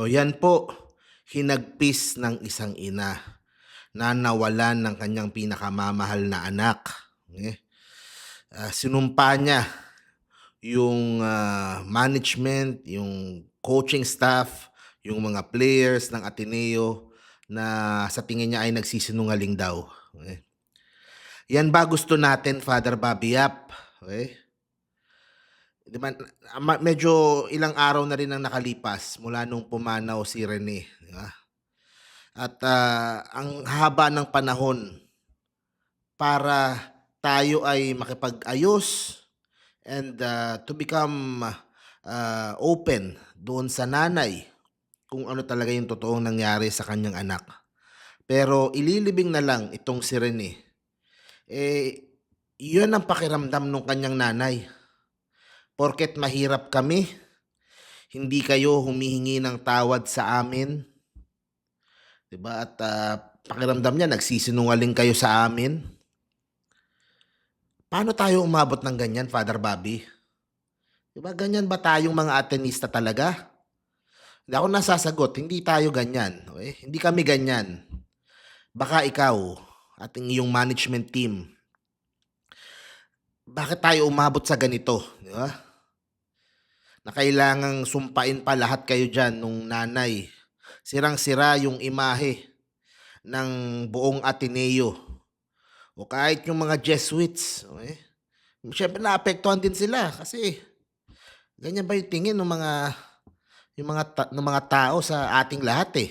So yan po, hinagpis ng isang ina na nawalan ng kanyang pinakamamahal na anak. Sinumpa niya yung management, yung coaching staff, yung mga players ng Ateneo na sa tingin niya ay nagsisinungaling daw. Yan ba gusto natin, Father Bobby Yap? Okay? Di ba, medyo ilang araw na rin ang nakalipas mula nung pumanaw si Rene. Di ba? At ang haba ng panahon para tayo ay makipag-ayos and to become open doon sa nanay kung ano talaga yung totoong nangyari sa kanyang anak. Pero ililibing na lang itong si Rene. Yun ang pakiramdam ng kanyang nanay. Porket mahirap kami, hindi kayo humihingi ng tawad sa amin. Diba? At pakiramdam niya, nagsisinungaling kayo sa amin. Paano tayo umabot ng ganyan, Father Bobby? Diba, ganyan ba tayong mga Atenista talaga? Hindi ako nasasagot, hindi tayo ganyan. Okay? Hindi kami ganyan. Baka ikaw at ang iyong management team, bakit tayo umabot sa ganito? Diba? Na kailangang sumpain pa lahat kayo dyan nung nanay. Sirang-sira yung imahe ng buong Ateneo. O kahit yung mga Jesuits. Okay? Siyempre naapektuhan din sila kasi ganyan ba yung tingin ng mga tao sa ating lahat eh.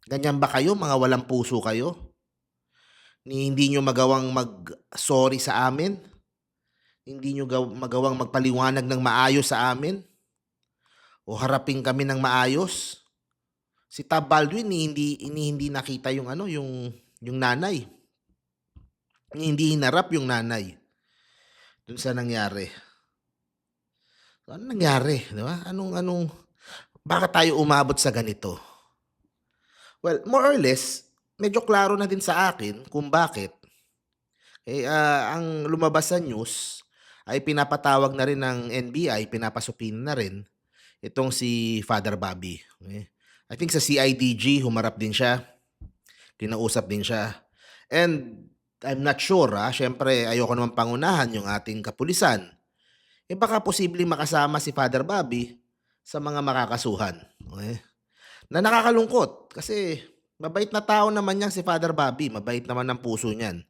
Ganyan ba kayo, mga walang puso kayo? Hindi nyo magawang mag-sorry sa amin? Hindi nyo magawang magpaliwanag ng maayos sa amin? O harapin kami ng maayos? Si Tab Baldwin hindi nakita yung yung nanay. Hindi hinarap yung nanay dun sa nangyari. Ano nangyari, di ba? Bakit tayo umabot sa ganito? Well, more or less, medyo klaro na din sa akin kung bakit. Ang lumabas sa news ay pinapatawag na rin ng NBI, pinapasupin na rin itong si Father Bobby. Okay? I think sa CIDG, humarap din siya. Kinausap din siya. And I'm not sure, syempre ayoko naman pangunahan yung ating kapulisan. Baka posibleng makasama si Father Bobby sa mga makakasuhan. Okay? Na nakakalungkot kasi mabait na tao naman yang si Father Bobby. Mabait naman ang puso niyan.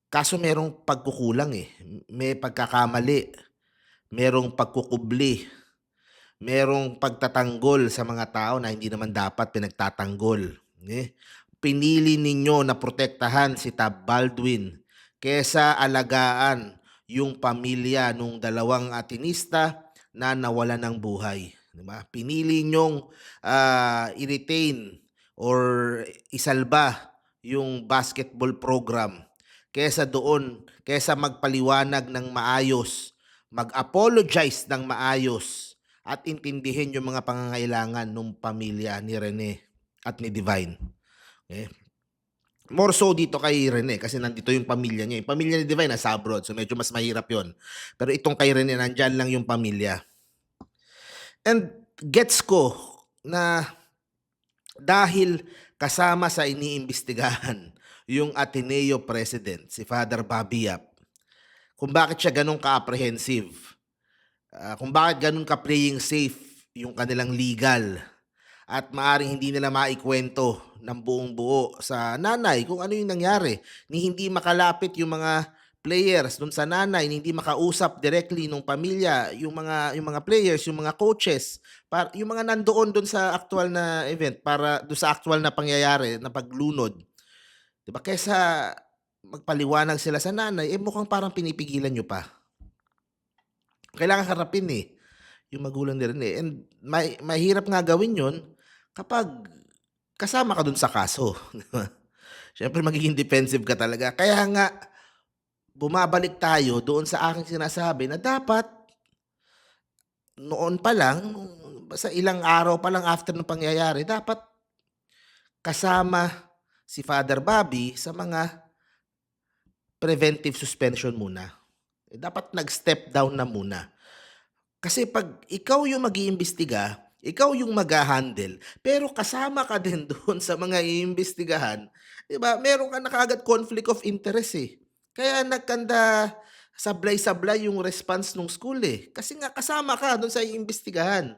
Kaso merong pagkukulang eh. May pagkakamali. Merong pagkukubli. Merong pagtatanggol sa mga tao na hindi naman dapat pinagtatanggol. Pinili ninyo na protektahan si Tab Baldwin kesa alagaan yung pamilya nung dalawang Atenista na nawalan ng buhay. Diba? Pinili nyong i-retain or isalba yung basketball program kesa magpaliwanag ng maayos, mag-apologize ng maayos at intindihin yung mga pangangailangan ng pamilya ni Rene at ni Divine. Okay? More so dito kay Rene kasi nandito yung pamilya niya. Yung pamilya ni Divine nasa abroad, so medyo mas mahirap yon. Pero itong kay Rene, nandyan lang yung pamilya. And gets ko na dahil kasama sa iniimbestigahan yung Ateneo President, si Father Bobby Yap, kung bakit siya ganun ka-apprehensive, kung bakit ganun ka-playing safe yung kanilang legal at maaring hindi nila maikwento ng buong buo sa nanay kung ano yung nangyari. Hindi makalapit yung mga players dun sa nanay, hindi makausap directly nung pamilya, yung mga players, yung mga coaches, yung mga nandoon dun sa actual na event para dun sa actual na pangyayari na paglunod. Diba? Kesa magpaliwanag sila sa nanay, mukhang parang pinipigilan nyo pa. Kailangan harapin yung magulang din rin And mahirap nga gawin yun kapag kasama ka dun sa kaso. Siyempre magiging defensive ka talaga. Kaya nga, bumabalik tayo doon sa aking sinasabi na dapat noon pa lang, sa ilang araw pa lang after ng pangyayari, dapat kasama si Father Bobby sa mga preventive suspension muna. Dapat nag-step down na muna. Kasi pag ikaw yung mag-iimbestiga, ikaw yung magha-handle, pero kasama ka din doon sa mga iimbestigahan, 'di ba? Meron ka na kaagad conflict of interest, eh. Kaya nagkanda sablay-sablay yung response nung school, eh. Kasi nga kasama ka do'n sa iimbestigahan,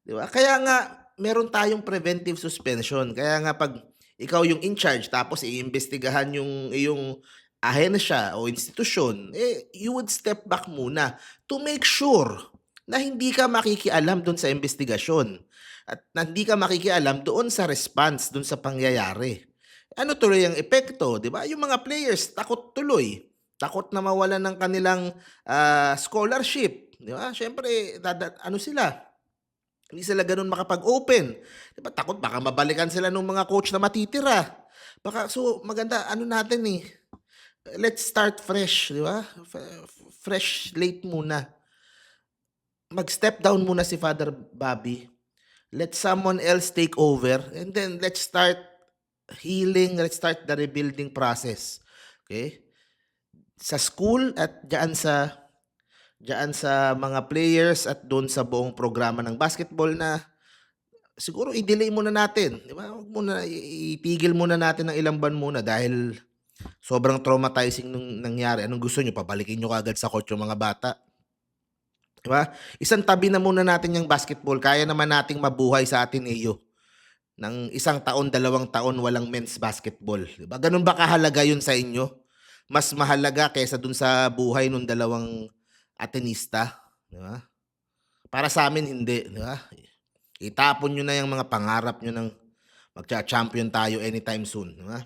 'di ba? Kaya nga meron tayong preventive suspension. Kaya nga 'pag ikaw yung in charge tapos iimbestigahan yung iyong ahensya o institusyon, eh, you would step back muna to make sure na hindi ka makikialam do'n sa investigasyon at na hindi ka makikialam doon sa response, do'n sa pangyayari. Ano tuloy ang epekto, 'di ba? Yung mga players takot tuloy, takot na mawalan ng kanilang, scholarship, 'di ba? Siyempre ano sila, hindi sila gano'n makapag-open, 'di ba? Takot baka mabalikan sila nung mga coach na matitira. Baka so maganda ano natin, eh, let's start fresh, 'di ba? Fresh slate muna. Mag-step down muna si Father Bobby. Let someone else take over and then let's start healing, let's start the rebuilding process. Okay? Sa school at diyan sa mga players at doon sa buong programa ng basketball na siguro i-delay muna natin, 'di ba? Wag muna itigil muna natin ng ilang buwan muna dahil sobrang traumatizing nung nangyari. Anong gusto niyo, pabalikin niyo kaagad sa court yung mga bata? 'Di ba? Isang tabi na muna natin yung basketball, kaya naman nating mabuhay sa Ateneo ng 1 taon, 2 taon walang men's basketball, 'di ba? Gano'n ba kahalaga 'yun sa inyo? Mas mahalaga kaysa dun sa buhay nung dalawang Atenista, 'di ba? Para sa'min hindi, 'di ba? Itapon niyo na yang mga pangarap niyo ng magcha-champion tayo anytime soon, 'di ba?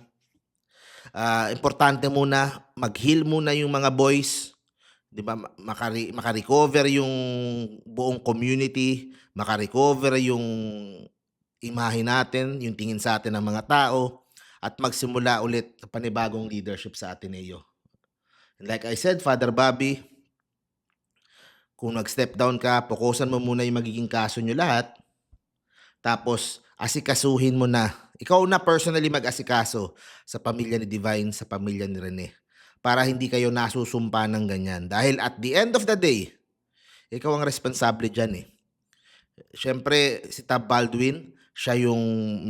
Importante muna mag-heal muna yung mga boys. 'Di ba, maka-recover yung buong community, maka-recover yung imahe natin, yung tingin sa atin ng mga tao, at magsimula ulit ng panibagong leadership sa Ateneo. And like I said, Father Bobby, kung nag-step down ka, fokusan mo muna yung magiging kaso niyo lahat, tapos asikasuhin mo na. Ikaw na personally mag-asikaso sa pamilya ni Divine, sa pamilya ni Rene. Para hindi kayo nasusumpa ng ganyan. Dahil at the end of the day, ikaw ang responsable dyan, eh. Siyempre, si Tab Baldwin, siya yung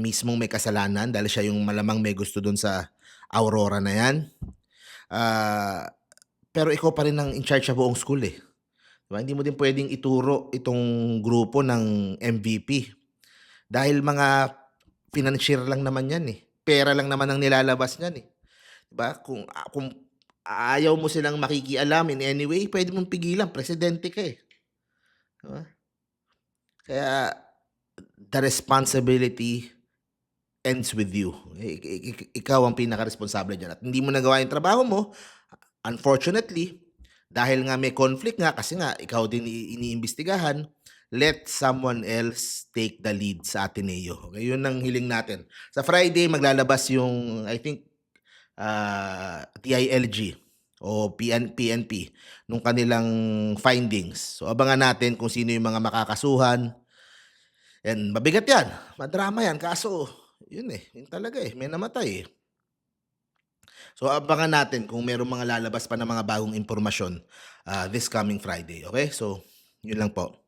mismong may kasalanan dahil siya yung malamang may gusto dun sa Aurora na yan. Ah, pero ikaw pa rin ang in charge sa buong school, eh. 'Di ba? Hindi mo din pwedeng ituro itong grupo ng MVP. Dahil mga financier lang naman yan, eh. Pera lang naman ang nilalabas niyan, eh. 'Di ba? Kung ayaw mo silang makikialam in any way, puwede mong pigilan, presidente ka, eh, 'di ba? Kaya the responsibility ends with you. Ikaw ang pinaka-responsable diyan at hindi mo nagawa yung trabaho mo, unfortunately, dahil nga may conflict nga kasi nga ikaw din iniimbestigahan, let someone else take the lead sa Ateneo. Okey, yun ang hiling natin. Sa Friday maglalabas yung I think, DILG o PNP nung kanilang findings. So, abangan natin kung sino yung mga makakasuhan and mabigat 'yan, madrama 'yan kaso yun, eh, yun talaga, eh, may namatay, eh. So, abangan natin kung merong mga lalabas pa na mga bagong impormasyon, this coming Friday, okay? So, yun lang po.